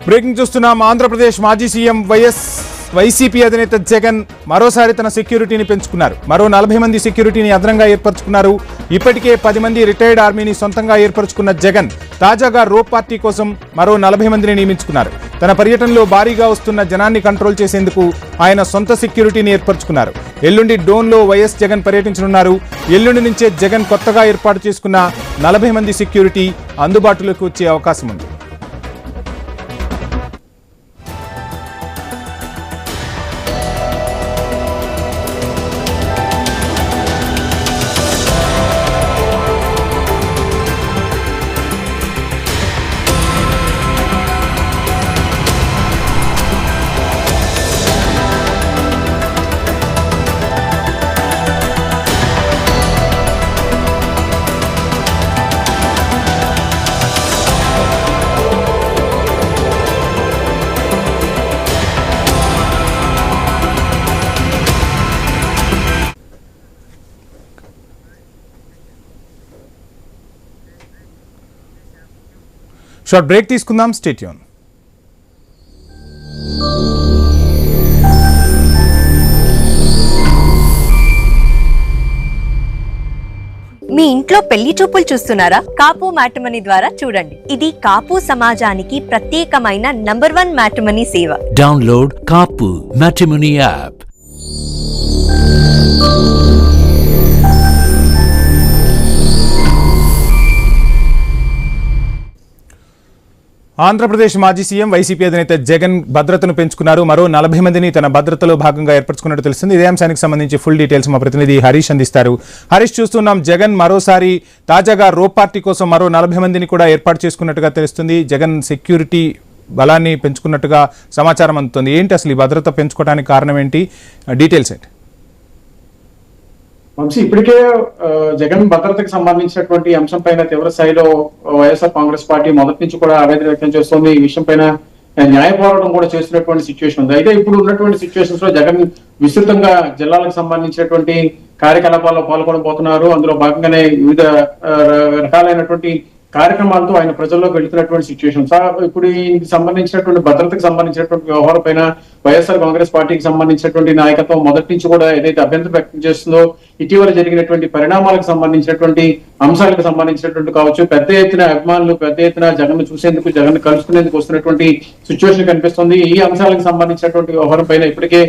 Breaking చూస్తున్నాం. ఆంధ్రప్రదేశ్ మాజీ CM YCP అధినేత జగన్ మరోసారి తన సెక్యూరిటీని పెంచుకున్నారు. మరో 40 మంది సెక్యూరిటీని అదనంగా ఏర్పరచుకున్నారు. ఇప్పటికే 10 మంది రిటైర్డ్ ఆర్మీని సొంతంగా ఏర్పరచుకున్న జగన్ తాజాగా రోప్ పార్టీ కోసం మరో 40 మందిని నియమించుకున్నారు. తన పర్యటనలో భారీగా వస్తున్న జనాన్ని కంట్రోల్ చేసేందుకు ఆయన సొంత సెక్యూరిటీని ఏర్పరచుకున్నారు. ఎల్లుండి డోన్లో వైఎస్ జగన్ పర్యటించనున్నారు. ఎల్లుండి నుంచే జగన్ కొత్తగా ఏర్పాటు చేసుకున్న 40 మంది సెక్యూరిటీ అందుబాటులోకి వచ్చే అవకాశం ఉంది. షార్ట్ బ్రేక్ తీసుకుందాం. Stay tune. మీ ఇంట్లో పెళ్లి చూపులు చూస్తున్నారా? కాపు మ్యాట్రిమనీ ద్వారా చూడండి. ఇది కాపు సమాజానికి ప్రత్యేకమైన #1 మ్యాట్రిమనీ సేవ. డౌన్లోడ్ కాపు మ్యాట్రిమనీ యాప్. ఆంధ్రప్రదేశ్ మాజీ సీఎం వైసీపీ అధినేత జగన్ భద్రతను పెంచుకున్నారు. మరో 40 మందిని తన భద్రతలో భాగంగా ఏర్పరచుకున్నట్టు తెలుస్తుంది. ఇదే అంశానికి సంబంధించి ఫుల్ డీటెయిల్స్ మా ప్రతినిధి హరీష్ అందిస్తారు. హరీష్, చూస్తున్నాం జగన్ మరోసారి తాజాగా రోప్ పార్టీ కోసం మరో 40 మందిని కూడా ఏర్పాటు చేసుకున్నట్టుగా తెలుస్తుంది. జగన్ సెక్యూరిటీ బలాన్ని పెంచుకున్నట్టుగా సమాచారం అందుతుంది. ఏంటి అసలు ఈ భద్రత పెంచుకోవడానికి కారణం ఏంటి? డీటెయిల్స్ ఏంటి? వంశీ, ఇప్పటికే జగన్ భద్రతకు సంబంధించినటువంటి అంశం పైన తీవ్ర స్థాయిలో వైఎస్ఆర్ కాంగ్రెస్ పార్టీ మొదటి నుంచి కూడా ఆవేదన వ్యక్తం చేస్తోంది. ఈ విషయం పైన న్యాయ పోరాటం కూడా చేస్తున్నటువంటి సిచ్యువేషన్ ఉంది. అయితే ఇప్పుడు ఉన్నటువంటి సిచ్యువేషన్స్ లో జగన్ విస్తృతంగా జిల్లాలకు సంబంధించినటువంటి కార్యకలాపాల్లో పాల్గొనబోతున్నారు. అందులో భాగంగానే వివిధ రకాలైనటువంటి కార్యక్రమాలతో ఆయన ప్రజల్లోకి వెళ్తున్నటువంటి సిచ్యువేషన్. ఇప్పుడు దీనికి సంబంధించినటువంటి భద్రతకు సంబంధించినటువంటి వ్యవహారం పైన వైఎస్ఆర్ కాంగ్రెస్ పార్టీకి సంబంధించినటువంటి నాయకత్వం మొదటి నుంచి కూడా ఏదైతే అభ్యంతరం వ్యక్తం చేస్తుందో, ఇటీవల జరిగినటువంటి పరిణామాలకు సంబంధించినటువంటి అంశాలకు సంబంధించినటువంటి కావచ్చు, పెద్ద ఎత్తున అభిమానులు పెద్ద ఎత్తున జగన్ చూసేందుకు, జగన్ కలుసుకునేందుకు వస్తున్నటువంటి సిచ్యువేషన్ కనిపిస్తుంది. ఈ అంశాలకు సంబంధించినటువంటి వ్యవహారం పైన ఇప్పటికే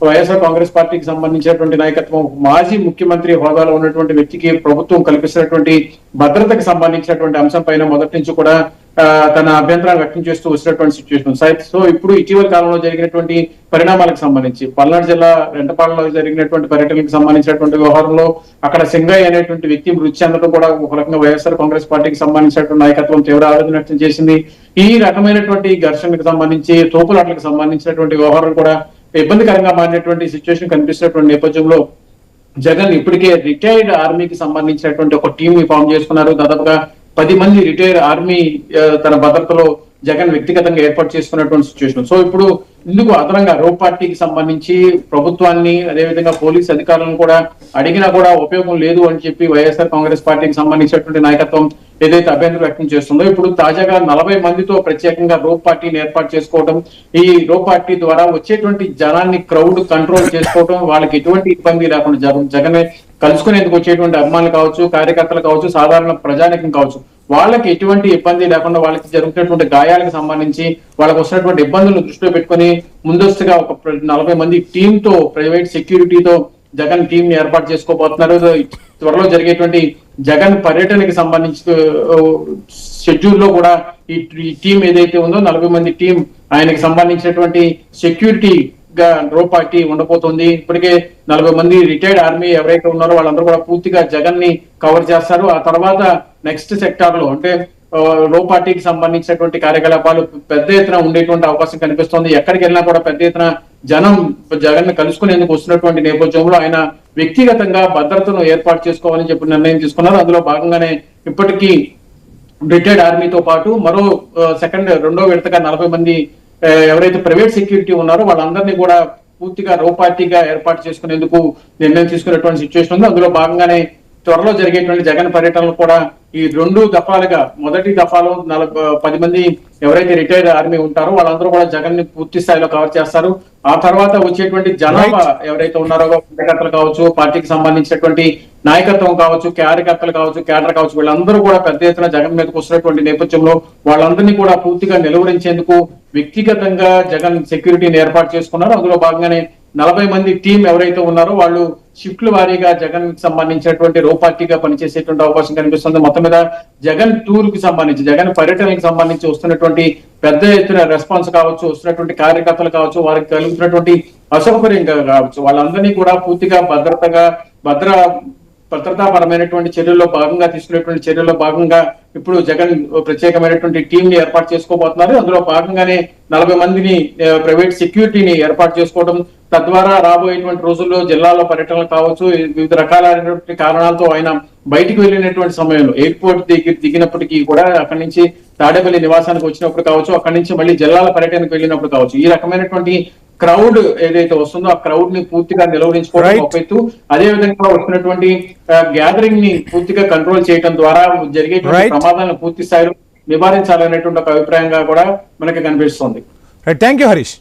వైఎస్ఆర్ కాంగ్రెస్ పార్టీకి సంబంధించినటువంటి నాయకత్వం, మాజీ ముఖ్యమంత్రి హోదాలో ఉన్నటువంటి వ్యక్తికి ప్రభుత్వం కల్పిస్తున్నటువంటి భద్రతకు సంబంధించినటువంటి అంశం పైన మొదటి నుంచి కూడా తన అభ్యంతరాలు వ్యక్తం చేస్తూ వచ్చినటువంటి సిచ్యువేషన్. సో ఇప్పుడు ఇటీవల కాలంలో జరిగినటువంటి పరిణామాలకు సంబంధించి పల్నాడు జిల్లా రెంటపాలలో జరిగినటువంటి పర్యటనకు సంబంధించినటువంటి వ్యవహారంలో అక్కడ సింగయ్య అనేటువంటి వ్యక్తి మృతి చెందడం కూడా ఒక రకంగా వైఎస్ఆర్ కాంగ్రెస్ పార్టీకి సంబంధించినటువంటి నాయకత్వం తీవ్ర ఆవేదన వ్యక్తం చేసింది. ఈ రకమైనటువంటి ఘర్షణకు సంబంధించి, తోపులాట్లకు సంబంధించినటువంటి వ్యవహారం కూడా ఇబ్బందికరంగా మారినటువంటి సిచ్యువేషన్ కనిపిస్తున్నటువంటి నేపథ్యంలో జగన్ ఇప్పటికే రిటైర్డ్ ఆర్మీకి సంబంధించినటువంటి ఒక టీం ని ఫామ్ చేసుకున్నారు. దాదాపుగా 10 మంది రిటైర్డ్ ఆర్మీ తన భద్రతలో జగన్ వ్యక్తిగతంగా ఏర్పాటు చేసుకున్నటువంటి సిచ్యువేషన్. సో ఇప్పుడు ఇందుకు అదనంగా రోప్ పార్టీకి సంబంధించి ప్రభుత్వాన్ని, అదేవిధంగా పోలీస్ అధికారులను కూడా అడిగినా కూడా ఉపయోగం లేదు అని చెప్పి వైఎస్ఆర్ కాంగ్రెస్ పార్టీకి సంబంధించినటువంటి నాయకత్వం ఏదైతే అభ్యంతరం వ్యక్తం చేస్తుందో, ఇప్పుడు తాజాగా 40 మందితో ప్రత్యేకంగా రోప్ పార్టీని ఏర్పాటు చేసుకోవడం, ఈ రోప్ పార్టీ ద్వారా వచ్చేటువంటి జనాన్ని క్రౌడ్ కంట్రోల్ చేసుకోవడం, వాళ్ళకి ఎటువంటి ఇబ్బంది లేకుండా జగన్ కలుసుకునేందుకు వచ్చేటువంటి అభిమానులు కావచ్చు, కార్యకర్తలు కావచ్చు, సాధారణ ప్రజానికం కావచ్చు, వాళ్ళకి ఎటువంటి ఇబ్బంది లేకుండా వాళ్ళకి జరుగుతున్నటువంటి గాయాలకు సంబంధించి వాళ్ళకి వస్తున్నటువంటి ఇబ్బందులను దృష్టిలో పెట్టుకుని ముందస్తుగా ఒక 40 మంది టీమ్ తో, ప్రైవేట్ సెక్యూరిటీతో జగన్ టీం ని ఏర్పాటు చేసుకోబోతున్నారు. త్వరలో జరిగేటువంటి జగన్ పర్యటనకి సంబంధించి షెడ్యూల్ లో ఈ టీం ఏదైతే ఉందో 40 మంది టీం ఆయనకి సంబంధించినటువంటి సెక్యూరిటీ గా రోప్ పార్టీ ఉండబోతోంది. ఇప్పటికే 40 మంది రిటైర్డ్ ఆర్మీ ఎవరైతే ఉన్నారో వాళ్ళందరూ కూడా పూర్తిగా జగన్ ని కవర్ చేస్తారు. ఆ తర్వాత నెక్స్ట్ సెక్టార్ లో అంటే రోప్ పార్టీకి సంబంధించినటువంటి కార్యకలాపాలు పెద్ద ఎత్తున ఉండేటువంటి అవకాశం కనిపిస్తోంది. ఎక్కడికి వెళ్ళినా కూడా పెద్ద ఎత్తున జనం జగన్ ని కలుసుకునేందుకు వస్తున్నటువంటి నేపథ్యంలో ఆయన వ్యక్తిగతంగా భద్రతను ఏర్పాటు చేసుకోవాలని చెప్పి నిర్ణయం తీసుకున్నారు. అందులో భాగంగానే ఇప్పటికీ రిటైర్డ్ ఆర్మీతో పాటు మరో రెండో విడతగా 40 మంది ఎవరైతే ప్రైవేట్ సెక్యూరిటీ ఉన్నారో వాళ్ళందరినీ కూడా పూర్తిగా రోప్ పార్టీగా ఏర్పాటు చేసుకునేందుకు నిర్ణయం తీసుకున్నటువంటి సిచ్యువేషన్ ఉంది. అందులో భాగంగానే త్వరలో జరిగేటువంటి జగన్ పర్యటనలు కూడా ఈ 2 దఫాలుగా, మొదటి దఫాలో 10 మంది ఎవరైతే రిటైర్డ్ ఆర్మీ ఉంటారో వాళ్ళందరూ కూడా జగన్ ని పూర్తి స్థాయిలో కవర్ చేస్తారు. ఆ తర్వాత వచ్చేటువంటి జనాభా ఎవరైతే ఉన్నారో కార్యకర్తలు కావచ్చు, పార్టీకి సంబంధించినటువంటి నాయకత్వం కావచ్చు, కార్యకర్తలు కావచ్చు, కేడర్ కావచ్చు, వీళ్ళందరూ కూడా పెద్ద ఎత్తున జగన్ మీదకి వస్తున్నటువంటి నేపథ్యంలో వాళ్ళందరినీ కూడా పూర్తిగా నిలువరించేందుకు వ్యక్తిగతంగా జగన్ సెక్యూరిటీని ఏర్పాటు చేసుకున్నారు. అందులో భాగంగానే 40 మంది టీం ఎవరైతే ఉన్నారో వాళ్ళు షిఫ్ట్ల వారీగా జగన్ కి సంబంధించినటువంటి రో పార్టీగా పనిచేసేటువంటి అవకాశం కనిపిస్తుంది. మొత్తం మీద జగన్ టూర్ కి సంబంధించి, జగన్ పర్యటనకు సంబంధించి వస్తున్నటువంటి పెద్ద ఎత్తున రెస్పాన్స్ కావచ్చు, వస్తున్నటువంటి కార్యకర్తలు కావచ్చు, వారికి కలుగుతున్నటువంటి అసౌకర్యం కావచ్చు, వాళ్ళందరినీ కూడా పూర్తిగా భద్రతాపరమైనటువంటి చర్యల్లో భాగంగా తీసుకునేటువంటి చర్యల్లో భాగంగా ఇప్పుడు జగన్ ప్రత్యేకమైనటువంటి టీం ని ఏర్పాటు చేసుకోబోతున్నారు. అందులో భాగంగానే 40 మందిని ప్రైవేట్ సెక్యూరిటీని ఏర్పాటు చేసుకోవడం, తద్వారా రాబోయేటువంటి రోజుల్లో జిల్లాలో పర్యటనలు కావచ్చు, వివిధ రకాలైనటువంటి కారణాలతో ఆయన బయటికి వెళ్ళినటువంటి సమయంలో ఎయిర్పోర్ట్ దిగినప్పటికీ కూడా అక్కడి నుంచి తాడేపల్లి నివాసానికి వచ్చినప్పుడు కావచ్చు, అక్కడి నుంచి మళ్ళీ జిల్లాల పర్యటనకు వెళ్ళినప్పుడు కావచ్చు, ఈ రకమైనటువంటి క్రౌడ్ ఏదైతే వస్తుందో ఆ క్రౌడ్ ని పూర్తిగా నిలవరించుకోవడం ఒక ఎత్తు, అదే విధంగా వస్తున్నటువంటి గ్యాదరింగ్ ని పూర్తిగా కంట్రోల్ చేయడం ద్వారా జరిగేటువంటి ప్రమాదాలను పూర్తి స్థాయిలో నివారించాలనేటువంటి ఒక అభిప్రాయంగా కూడా మనకి కనిపిస్తుంది. Thank you Harish.